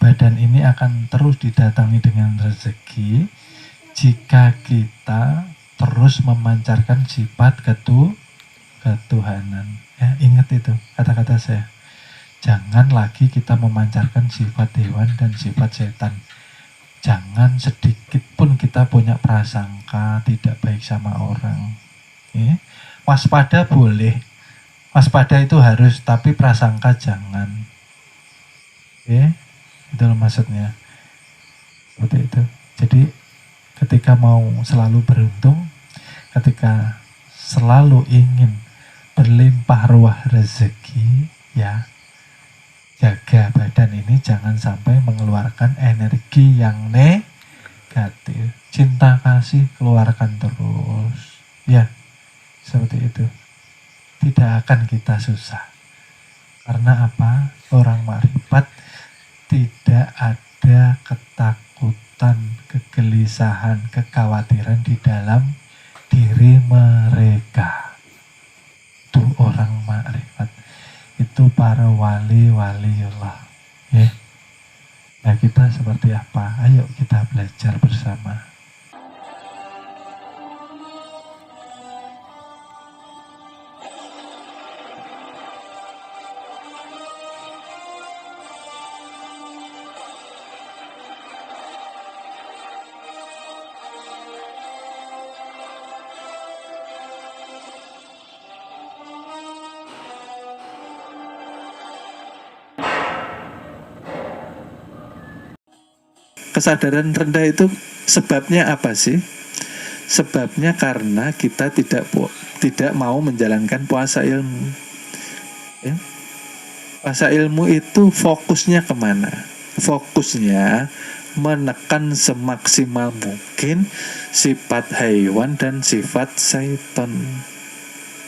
badan ini akan terus didatangi dengan rezeki jika kita terus memancarkan sifat ketuhanan. Ya, ingat itu kata-kata saya. Jangan lagi kita memancarkan sifat hewan dan sifat setan. Jangan sedikit pun kita punya prasangka tidak baik sama orang. Ya. Waspada boleh, waspada itu harus, tapi prasangka jangan. Ya, itu maksudnya. Seperti itu. Jadi ketika mau selalu beruntung, ketika selalu ingin berlimpah ruah rezeki, ya jaga badan ini jangan sampai mengeluarkan energi yang negatif. Cinta kasih keluarkan terus, ya seperti itu. Tidak akan kita susah. Karena apa? Orang makrifat tidak ada ketakutan, kegelisahan, kekhawatiran di dalam diri mereka. Itu orang makrifat. Itu para wali-waliullah. Ya. Nah, kita seperti apa? Ayo kita belajar bersama. Kesadaran rendah itu sebabnya apa sih? Sebabnya karena kita tidak mau menjalankan puasa ilmu. Ya. Puasa ilmu itu fokusnya kemana? Fokusnya menekan semaksimal mungkin sifat hewan dan sifat syaitan.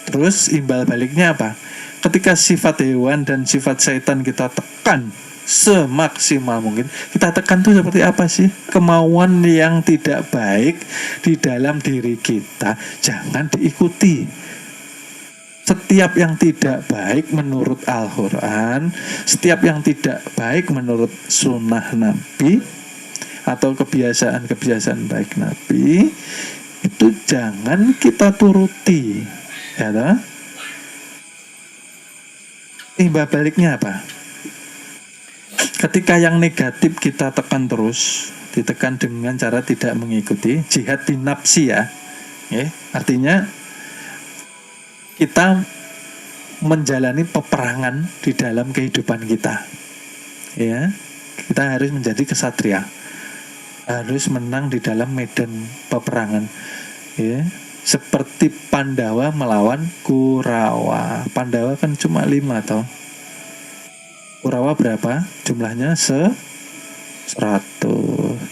Terus imbal baliknya apa? Ketika sifat hewan dan sifat syaitan kita tekan semaksimal mungkin, kita tekan tuh seperti apa sih? Kemauan yang tidak baik di dalam diri kita jangan diikuti. Setiap yang tidak baik menurut Al-Quran, setiap yang tidak baik menurut sunnah Nabi atau kebiasaan-kebiasaan baik Nabi, itu jangan kita turuti, ya toh? Imbal baliknya apa? Ketika yang negatif kita tekan terus, ditekan dengan cara tidak mengikuti, jihad binafsi ya. Artinya kita menjalani peperangan di dalam kehidupan kita. Ya, kita harus menjadi kesatria. Harus menang di dalam medan peperangan. Ya, seperti Pandawa melawan Kurawa. Pandawa kan cuma 5 toh. Kurawa berapa? Jumlahnya 100.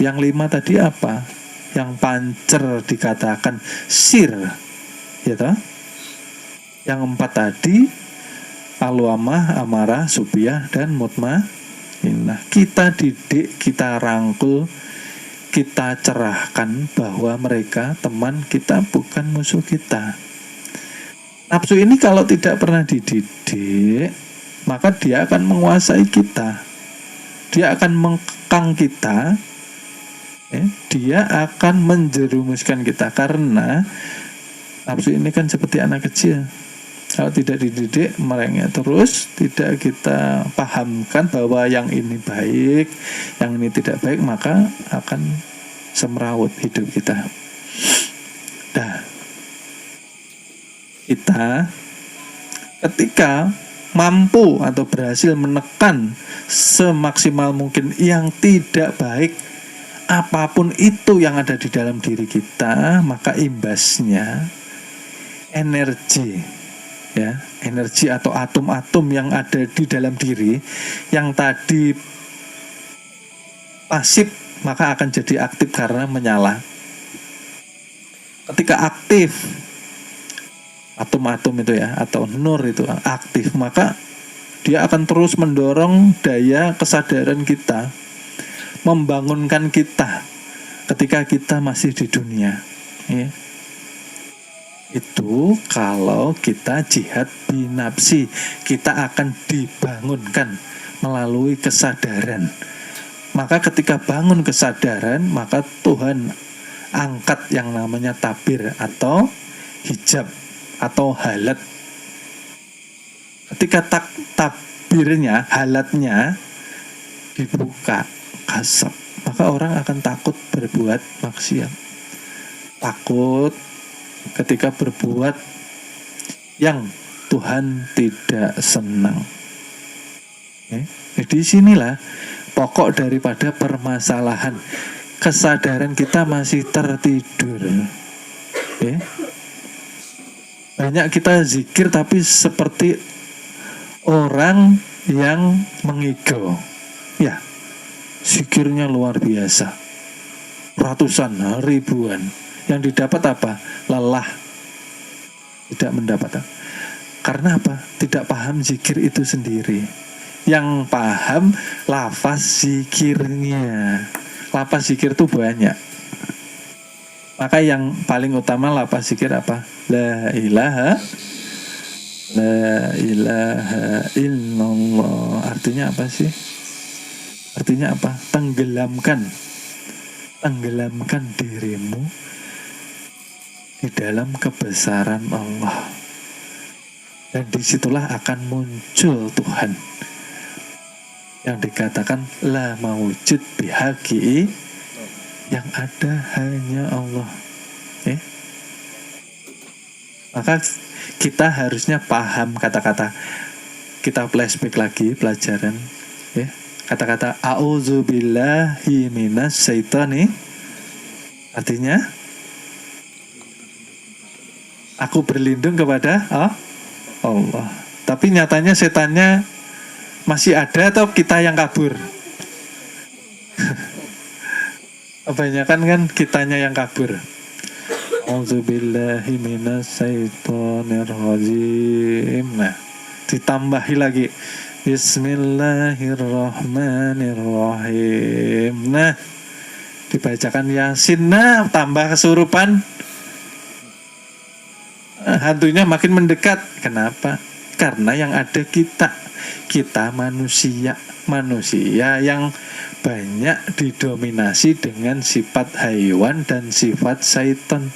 Yang 5 tadi apa? Yang pancer dikatakan sir, ya toh? Yang 4 tadi alwamah, amarah, subiyah, dan mutmainnah. Kita didik, kita rangkul, kita cerahkan bahwa mereka teman kita, bukan musuh kita. Nafsu ini kalau tidak pernah dididik, maka dia akan menguasai kita. Dia akan mengkang kita. Dia akan menjerumuskan kita. Karena nafsu ini kan seperti anak kecil. Kalau tidak dididik, merengek terus. Tidak kita pahamkan bahwa yang ini baik, yang ini tidak baik, maka akan semrawut hidup kita. Nah, kita ketika mampu atau berhasil menekan semaksimal mungkin yang tidak baik, apapun itu yang ada di dalam diri kita, maka imbasnya energi, ya, energi atau atom-atom yang ada di dalam diri yang tadi pasif, maka akan jadi aktif karena menyala. Ketika aktif atom-atom itu ya, atau nur itu aktif, maka dia akan terus mendorong daya kesadaran kita, membangunkan kita ketika kita masih di dunia, ya. Itu kalau kita jihad binafsi, kita akan dibangunkan melalui kesadaran Maka ketika bangun kesadaran, maka Tuhan angkat yang namanya tabir atau hijab atau halat. Ketika tabirnya, halatnya dibuka, kasab, maka orang akan takut berbuat maksiat. Takut ketika berbuat yang Tuhan tidak senang. Jadi sinilah pokok daripada permasalahan. Kesadaran kita masih tertidur. Banyak kita zikir tapi seperti orang yang mengigau. Ya, zikirnya luar biasa. Ratusan, ribuan. Yang didapat apa? Lelah. Tidak mendapatkan. Karena apa? Tidak paham zikir itu sendiri. Yang paham lafaz zikirnya. Lafaz zikir itu banyak. Maka yang paling utama lafaz zikir apa? La ilaha illallah. Artinya apa sih? Artinya apa? Tenggelamkan dirimu di dalam kebesaran Allah. Dan disitulah akan muncul Tuhan yang dikatakan la mawujud bihaqi, yang ada hanya Allah. Maka kita harusnya paham kata-kata. Kita flashback lagi pelajaran. Kata-kata a'udzubillahi minas syaitani, artinya aku berlindung kepada Allah. Tapi nyatanya setannya masih ada atau kita yang kabur? Kebanyakan kan kitanya yang kabur. A'udzubillahi minasyaitonirrajim. Nah, ditambahi lagi Bismillahirrahmanirrahim. Nah, dibacakan Yasin. Nah, tambah kesurupan. Hantunya makin mendekat. Kenapa? Karena yang ada kita manusia yang banyak didominasi dengan sifat haiwan dan sifat syaitan.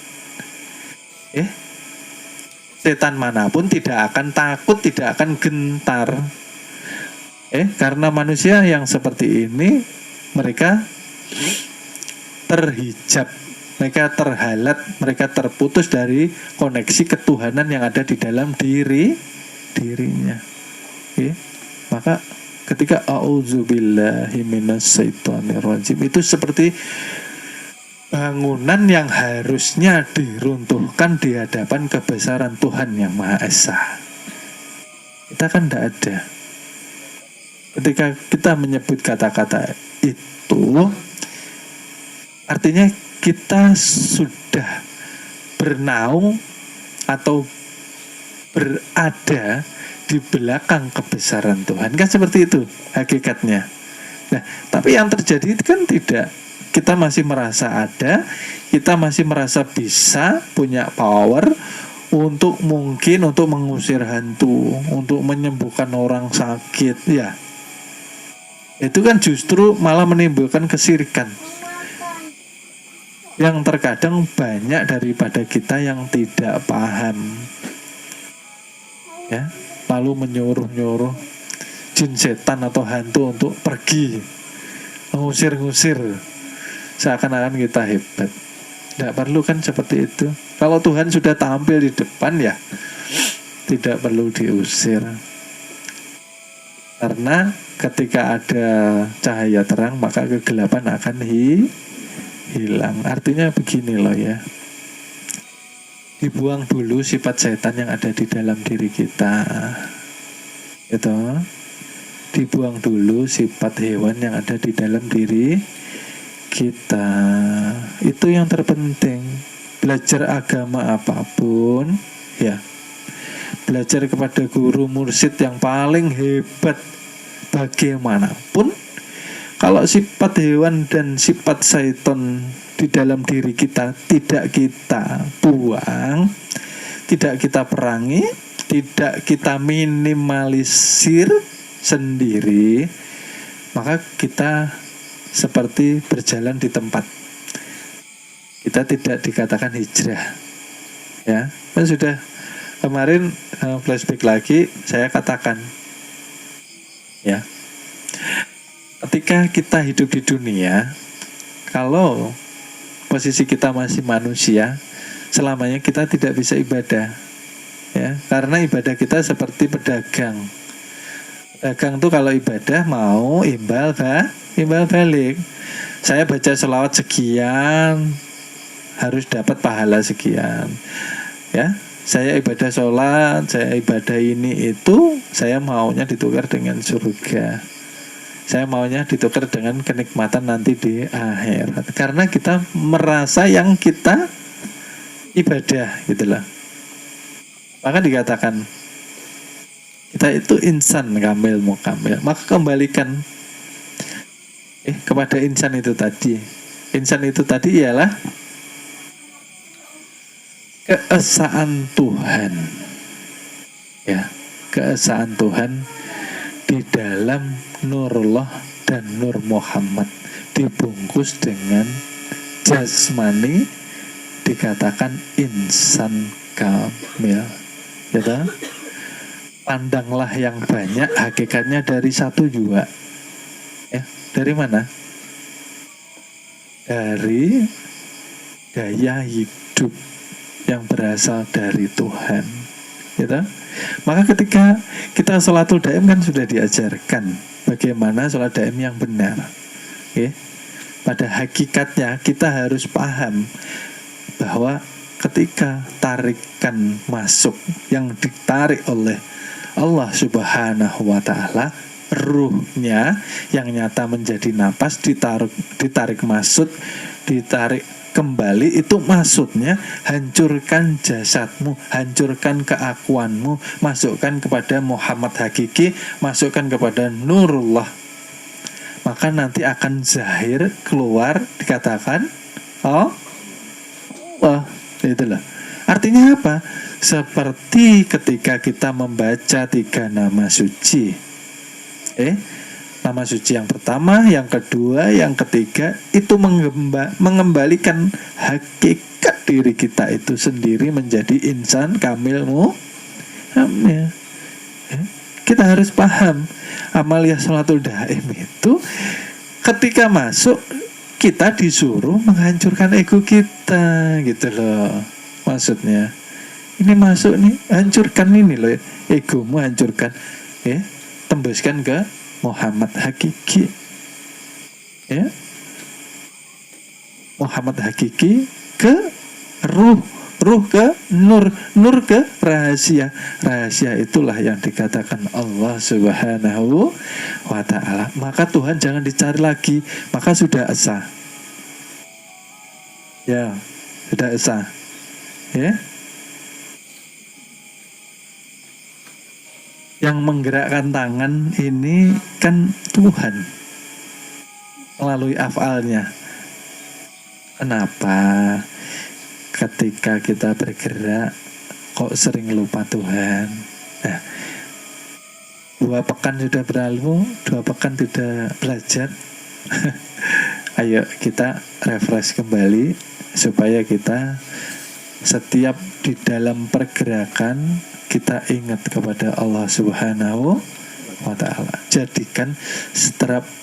Setan manapun tidak akan takut, tidak akan gentar. Karena manusia yang seperti ini, mereka terhijab, mereka terhalat, mereka terputus dari koneksi ketuhanan yang ada di dalam dirinya. Maka ketika a'udzubillahi minasyaitonirrajim itu seperti bangunan yang harusnya diruntuhkan di hadapan kebesaran Tuhan yang Maha Esa. Kita kan tidak ada. Ketika kita menyebut kata-kata itu, artinya kita sudah bernaung atau berada di belakang kebesaran Tuhan. Kan seperti itu hakikatnya. Nah, tapi yang terjadi itu kan tidak. Kita masih merasa ada, kita masih merasa bisa, punya power untuk mengusir hantu, untuk menyembuhkan orang sakit, ya. Itu kan justru malah menimbulkan kesirikan. Yang terkadang banyak daripada kita yang tidak paham. Ya, lalu menyuruh-nyuruh jin setan atau hantu untuk pergi, mengusir-ngusir. Seakan-akan kita hebat. Tidak perlu kan seperti itu. Kalau Tuhan sudah tampil di depan, ya tidak perlu diusir. Karena ketika ada cahaya terang, maka kegelapan akan hilang. Artinya begini loh ya. Dibuang dulu sifat setan yang ada di dalam diri kita. Gitu. Dibuang dulu sifat hewan yang ada di dalam diri kita. Itu yang terpenting. Belajar agama apapun, ya, belajar kepada guru mursyid yang paling hebat bagaimanapun, kalau sifat hewan dan sifat syaitan di dalam diri kita tidak kita buang, tidak kita perangi, tidak kita minimalisir sendiri, maka kita seperti berjalan di tempat. Kita tidak dikatakan hijrah. Ya, kan sudah kemarin flashback lagi saya katakan. Ya. Ketika kita hidup di dunia, kalau posisi kita masih manusia, selamanya kita tidak bisa ibadah. Ya, karena ibadah kita seperti pedagang. Pedagang tuh kalau ibadah mau imbal balik. Saya baca sholawat sekian, harus dapat pahala sekian. Ya, saya ibadah sholat, saya ibadah ini itu, saya maunya ditukar dengan surga. Saya maunya ditukar dengan kenikmatan nanti di akhirat. Karena kita merasa yang kita ibadah, gitulah. Maka dikatakan kita itu insan kamil mukamil. Maka kembalikan kepada insan itu tadi. Insan itu tadi ialah keesaan Tuhan. Ya, keesaan Tuhan di dalam Nurullah dan Nur Muhammad, dibungkus dengan jasmani, dikatakan insan kamil. Gitu? Pandanglah yang banyak, hakikatnya dari satu juga. Ya, dari mana? Dari gaya hidup yang berasal dari Tuhan. Gitu? Maka ketika kita sholatul daim kan sudah diajarkan bagaimana sholat daim yang benar. Okay? Pada hakikatnya kita harus paham bahwa ketika tarikan masuk yang ditarik oleh Allah Subhanahu wa ta'ala, ruhnya yang nyata menjadi napas ditarik masuk, ditarik kembali, itu maksudnya hancurkan jasadmu, hancurkan keakuanmu, masukkan kepada Muhammad hakiki, masukkan kepada Nurullah. Maka nanti akan zahir keluar, dikatakan Allah. Itulah. Artinya apa? Seperti ketika kita membaca 3 nama suci. Nama suci yang pertama, yang kedua, yang ketiga, itu mengembalikan hakikat diri kita itu sendiri menjadi insan kamil mukamil. Kita harus paham amaliyah sholatul daim itu ketika masuk kita disuruh menghancurkan ego kita, gitu loh. Maksudnya ini masuk nih, hancurkan ini loh, egomu hancurkan, tembuskan ke Muhammad hakiki, ya, Muhammad hakiki ke ruh ke nur ke rahasia. Rahasia itulah yang dikatakan Allah Subhanahu wa ta'ala. Maka Tuhan jangan dicari lagi, maka sudah esa. Ya, sudah esa. Ya. Yang menggerakkan tangan ini kan Tuhan melalui afalnya. Kenapa ketika kita bergerak kok sering lupa Tuhan? Nah, 2 pekan sudah berlalu, 2 pekan tidak belajar. Ayo kita refresh kembali supaya kita setiap di dalam pergerakan kita ingat kepada Allah Subhanahu wa ta'ala. Jadikan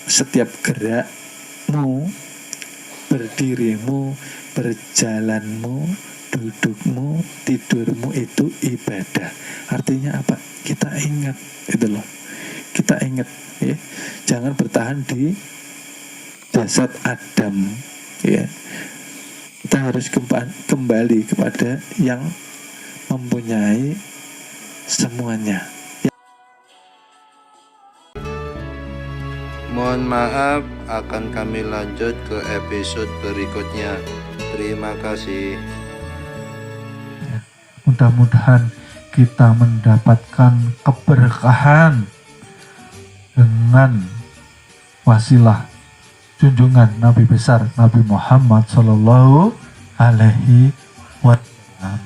setiap gerakmu, berdirimu, berjalanmu, dudukmu, tidurmu itu ibadah. Artinya apa? Kita ingat, itu loh. Kita ingat, ya. Jangan bertahan di jasad Adam, ya. Kita harus kembali kepada yang mempunyai semuanya. Mohon maaf, akan kami lanjut ke episode berikutnya. Terima kasih. Mudah-mudahan kita mendapatkan keberkahan dengan wasilah junjungan Nabi besar Nabi Muhammad Sallallahu Alaihi Wasallam.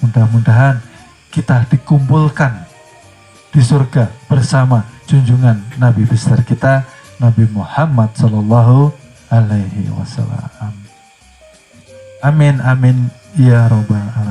Mudah-mudahan kita dikumpulkan di surga bersama junjungan Nabi besar kita Nabi Muhammad Sallallahu Alaihi Wasallam. Amin amin ya robbal alamin.